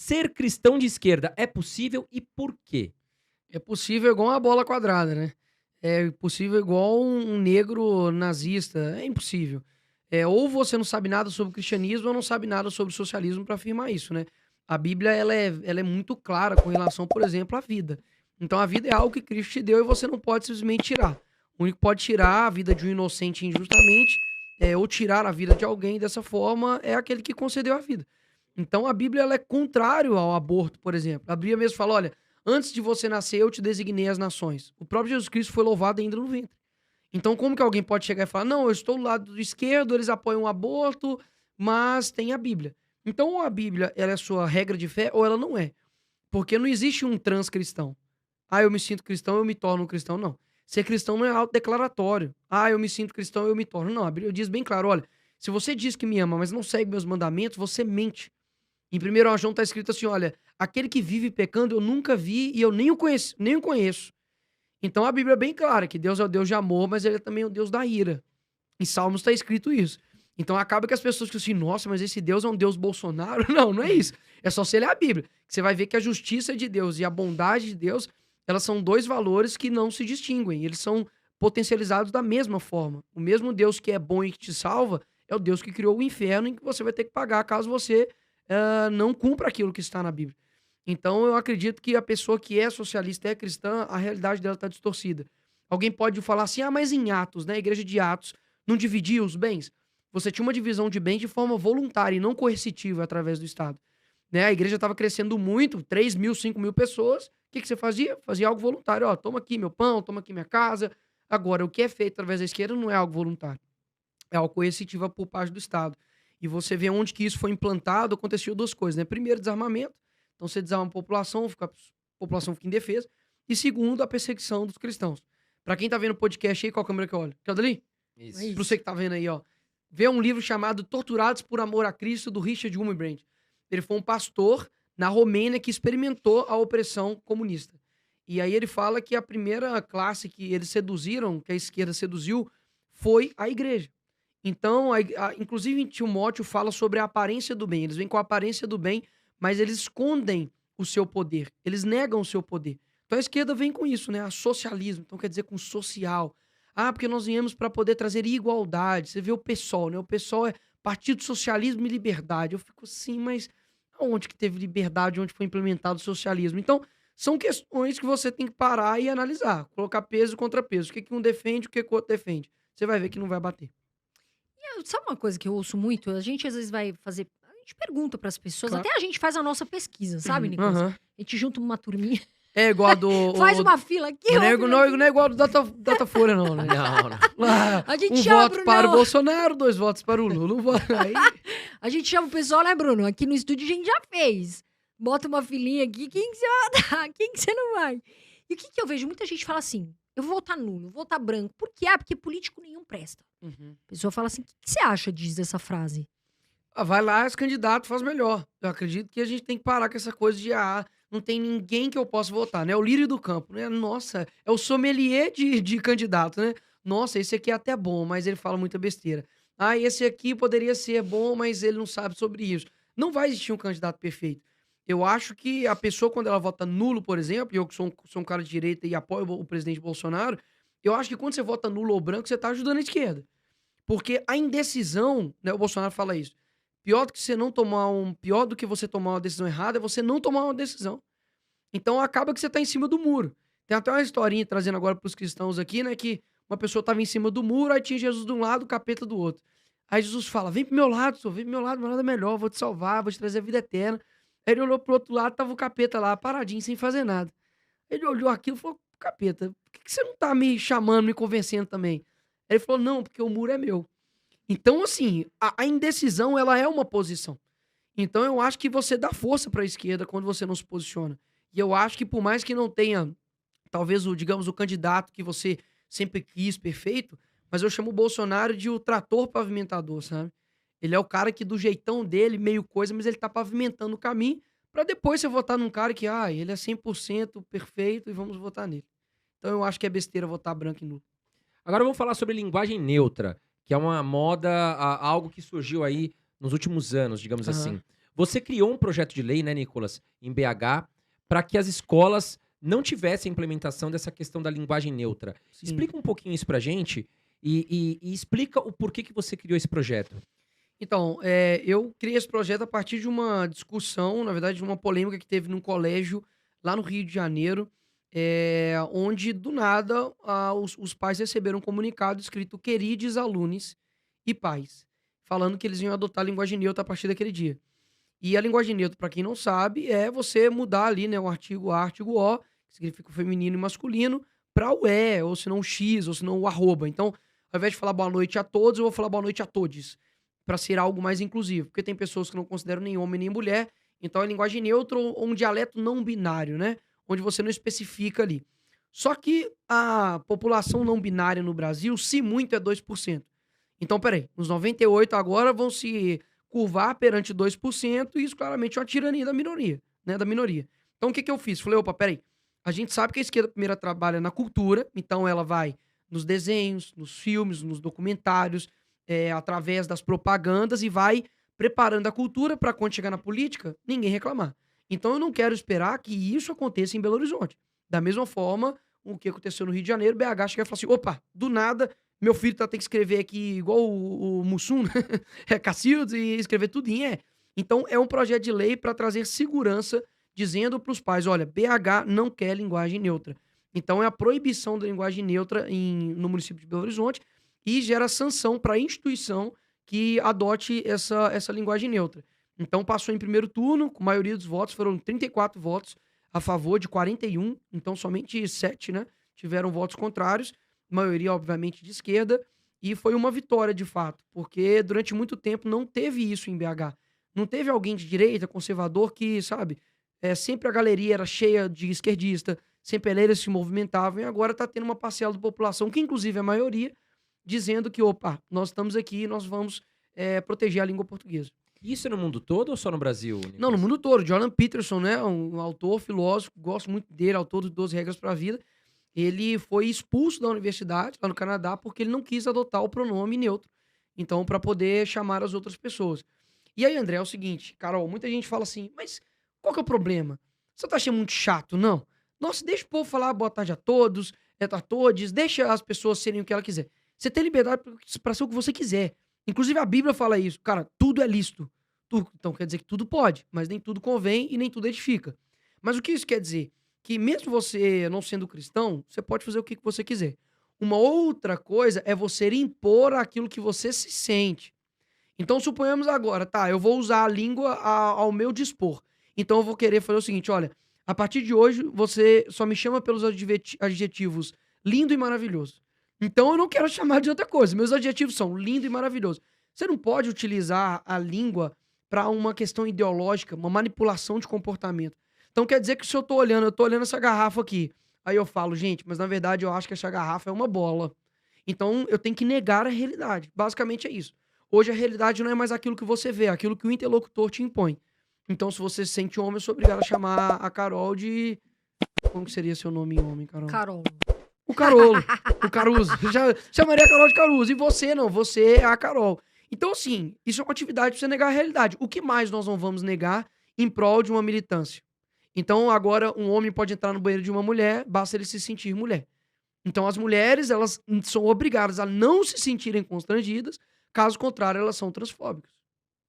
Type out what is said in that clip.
Ser cristão de esquerda é possível e por quê? É possível igual uma bola quadrada, né? É possível igual um negro nazista. É impossível. Ou você não sabe nada sobre o cristianismo ou não sabe nada sobre o socialismo para afirmar isso, né? A Bíblia ela é muito clara com relação, por exemplo, à vida. Então a vida é algo que Cristo te deu e você não pode simplesmente tirar. O único que pode tirar a vida de um inocente injustamente ou tirar a vida de alguém dessa forma é aquele que concedeu a vida. Então a Bíblia ela é contrário ao aborto, por exemplo. A Bíblia mesmo fala, olha, antes de você nascer eu te designei as nações. O próprio Jesus Cristo foi louvado ainda no ventre. Então como que alguém pode chegar e falar, não, eu estou do lado do esquerdo, eles apoiam o aborto, mas tem a Bíblia. Então ou a Bíblia ela é a sua regra de fé ou ela não é. Porque não existe um transcristão. Ah, eu me sinto cristão, eu me torno um cristão. Não. Ser cristão não é autodeclaratório. Ah, eu me sinto cristão, eu me torno. Não, a Bíblia diz bem claro, olha, se você diz que me ama, mas não segue meus mandamentos, você mente. Em 1 João está escrito assim: olha, aquele que vive pecando eu nunca vi e eu nem o conheço, nem o conheço. Então a Bíblia é bem clara que Deus é o Deus de amor, mas ele é também o Deus da ira. Em Salmos está escrito isso. Então acaba que as pessoas ficam assim, nossa, mas esse Deus é um Deus Bolsonaro? Não, não é isso. É só você ler a Bíblia. Você vai ver que a justiça de Deus e a bondade de Deus, elas são dois valores que não se distinguem. Eles são potencializados da mesma forma. O mesmo Deus que é bom e que te salva é o Deus que criou o inferno em que você vai ter que pagar caso você não cumpra aquilo que está na Bíblia. Então eu acredito que a pessoa que é socialista e é cristã, a realidade dela está distorcida. Alguém pode falar assim, ah, mas em Atos, né, a igreja de Atos, não dividia os bens? Você tinha uma divisão de bens de forma voluntária e não coercitiva através do Estado. Né? A igreja estava crescendo muito, 3.000, 5.000 pessoas. O que, que você fazia? Fazia algo voluntário. Ó, toma aqui meu pão, toma aqui minha casa. Agora, o que é feito através da esquerda não é algo voluntário. É algo coercitivo por parte do Estado. E você vê onde que isso foi implantado, aconteceu duas coisas, né? Primeiro, desarmamento. Então você desarma a população fica indefesa. E segundo, a perseguição dos cristãos. Pra quem tá vendo o podcast aí, qual câmera que eu olho? Aquela dali? Isso. Pra você que tá vendo aí, ó. Vê um livro chamado Torturados por Amor a Cristo, do Richard Wurmbrand. Ele foi um pastor na Romênia que experimentou a opressão comunista. E aí ele fala que a primeira classe que eles seduziram, que a esquerda seduziu, foi a igreja. Então, inclusive em Timóteo fala sobre a aparência do bem. Eles vêm com a aparência do bem, mas eles escondem o seu poder. Eles negam o seu poder. Então a esquerda vem com isso, né? A socialismo, então quer dizer com social. Ah, porque nós viemos para poder trazer igualdade. Você vê o PSOL, né? O PSOL é Partido Socialismo e Liberdade. Eu fico assim, mas onde que teve liberdade, onde foi implementado o socialismo? Então, são questões que você tem que parar e analisar, colocar peso contra peso. O que que um defende, o que que o outro defende. Você vai ver que não vai bater. Sabe uma coisa que eu ouço muito? A gente às vezes vai fazer. A gente pergunta pras pessoas, Claro. até a gente faz a nossa pesquisa, sabe, Nicolas? Aham. A gente junta uma turminha, É igual a do. faz uma fila aqui, Não é, outra não, ali. não é igual do Datafolha, não, né? Não, não. Lá, A gente um chama, voto para o Brunão. Bolsonaro, 2 votos para o Lula. Aí, A gente chama o pessoal, né, Bruno? Aqui no estúdio a gente já fez. Bota uma filinha aqui, quem que você vai dar? Quem que você não vai? E o que que eu vejo? Muita gente fala assim, eu vou votar nulo, vou votar branco. Por quê? Ah, porque político nenhum presta. A pessoa fala assim, o que que você acha disso, dessa frase? vai lá, esse candidato faz melhor. Eu acredito que a gente tem que parar com essa coisa de, não tem ninguém que eu possa votar, né? É o lírio do campo, né? Nossa, é o sommelier de candidato, né? Nossa, esse aqui é até bom, mas ele fala muita besteira. Ah, esse aqui poderia ser bom, mas ele não sabe sobre isso. Não vai existir um candidato perfeito. Eu acho que a pessoa, quando ela vota nulo, por exemplo, e eu que sou um cara de direita e apoio o presidente Bolsonaro, eu acho que quando você vota nulo ou branco, você tá ajudando a esquerda. Porque a indecisão, né, o Bolsonaro fala isso. Pior do que você tomar uma decisão errada é você não tomar uma decisão. Então acaba que você tá em cima do muro. Tem até uma historinha trazendo agora pros cristãos aqui, né, que uma pessoa tava em cima do muro, aí tinha Jesus de um lado, o capeta do outro. Aí Jesus fala: "Vem pro meu lado, senhor, vem pro meu lado é melhor, vou te salvar, vou te trazer a vida eterna". Aí ele olhou pro outro lado, tava o capeta lá, paradinho, sem fazer nada. Ele olhou aquilo e falou: "Capeta, por que você não tá me chamando, me convencendo também?" Aí ele falou: "Não, porque o muro é meu". Então, assim, a indecisão, ela é uma posição. Então, eu acho que você dá força para a esquerda quando você não se posiciona. E eu acho que por mais que não tenha, talvez, digamos, o candidato que você sempre quis, perfeito, mas eu chamo o Bolsonaro de o trator pavimentador, sabe? Ele é o cara que, do jeitão dele, meio coisa, mas ele tá pavimentando o caminho para depois você votar num cara que, ele é 100% perfeito e vamos votar nele. Então, eu acho que é besteira votar branco e nulo. Agora vamos falar sobre linguagem neutra, que é uma moda, algo que surgiu aí nos últimos anos, digamos Aham. assim. Você criou um projeto de lei, né, Nicolas, em BH, para que as escolas não tivessem a implementação dessa questão da linguagem neutra. Sim. Explica um pouquinho isso pra gente e explica o porquê que você criou esse projeto. Então, eu criei esse projeto a partir de uma discussão, na verdade, de uma polêmica que teve num colégio lá no Rio de Janeiro, onde, do nada, os pais receberam um comunicado escrito "Queridos alunos e pais", falando que eles iam adotar a linguagem neutra a partir daquele dia. E a linguagem neutra, para quem não sabe, é você mudar ali, né, o artigo A, artigo O, que significa o feminino e masculino, para o "é", ou se não o "x", ou se não o "arroba". Então, ao invés de falar boa noite a todos, eu vou falar boa noite a todes, para ser algo mais inclusivo. Porque tem pessoas que não consideram nem homem nem mulher, então é linguagem neutra ou um dialeto não binário, né? Onde você não especifica ali. Só que a população não binária no Brasil, se muito, é 2%. Então, peraí, os 98 agora vão se curvar perante 2%, e isso claramente é uma tirania da minoria, né? Da minoria. Então, o que eu fiz? Falei, opa, peraí. A gente sabe que a esquerda primeira trabalha na cultura, então ela vai nos desenhos, nos filmes, nos documentários, através das propagandas, e vai preparando a cultura para quando chegar na política, ninguém reclamar. Então eu não quero esperar que isso aconteça em Belo Horizonte. Da mesma forma, o que aconteceu no Rio de Janeiro, BH chega e fala assim, opa, do nada, meu filho tem que escrever aqui igual o Mussum, Cacildes, e escrever tudo em E. Então é um projeto de lei para trazer segurança, dizendo para os pais, olha, BH não quer linguagem neutra. Então é a proibição da linguagem neutra no município de Belo Horizonte, e gera sanção para a instituição que adote essa linguagem neutra. Então passou em primeiro turno, com a maioria dos votos, foram 34 votos a favor de 41, então somente 7, né, tiveram votos contrários, maioria obviamente de esquerda, e foi uma vitória de fato, porque durante muito tempo não teve isso em BH. Não teve alguém de direita, conservador, que, sabe, sempre a galeria era cheia de esquerdista, sempre eles se movimentavam, e agora está tendo uma parcela da população, que inclusive é a maioria, dizendo que, opa, nós estamos aqui e nós vamos proteger a língua portuguesa. Isso é no mundo todo ou só no Brasil, Nicolas? Não, no mundo todo. Jordan Peterson, né, um autor, filósofo, gosto muito dele, autor de 12 Regras para a Vida. Ele foi expulso da universidade, lá no Canadá, porque ele não quis adotar o pronome neutro. Então, para poder chamar as outras pessoas. E aí, André, é o seguinte, Carol, muita gente fala assim, mas qual que é o problema? Você tá achando muito chato, não? Nossa, deixa o povo falar boa tarde a todos, a todes, deixa as pessoas serem o que ela quiser. Você tem liberdade para ser o que você quiser. Inclusive a Bíblia fala isso. Cara, tudo é lícito. Então quer dizer que tudo pode, mas nem tudo convém e nem tudo edifica. Mas o que isso quer dizer? Que mesmo você não sendo cristão, você pode fazer o que você quiser. Uma outra coisa é você impor aquilo que você se sente. Então suponhamos agora, tá, eu vou usar a língua ao meu dispor. Então eu vou querer fazer o seguinte, olha, a partir de hoje você só me chama pelos adjetivos lindo e maravilhoso. Então eu não quero chamar de outra coisa. Meus adjetivos são lindo e maravilhoso. Você não pode utilizar a língua para uma questão ideológica, uma manipulação de comportamento. Então quer dizer que se eu tô olhando essa garrafa aqui, aí eu falo, gente, mas na verdade eu acho que essa garrafa é uma bola. Então eu tenho que negar a realidade. Basicamente é isso. Hoje a realidade não é mais aquilo que você vê, é aquilo que o interlocutor te impõe. Então se você se sente homem, eu sou obrigado a chamar a Carol de... Como que seria seu nome em homem, Carol? Carol. O Carolo, o Caruso. Já chamaria a Carol de Caruso. E você não, você é a Carol. Então, assim, isso é uma atividade pra você negar a realidade. O que mais nós não vamos negar em prol de uma militância? Então, agora, um homem pode entrar no banheiro de uma mulher, basta ele se sentir mulher. Então, as mulheres, elas são obrigadas a não se sentirem constrangidas, caso contrário, elas são transfóbicas.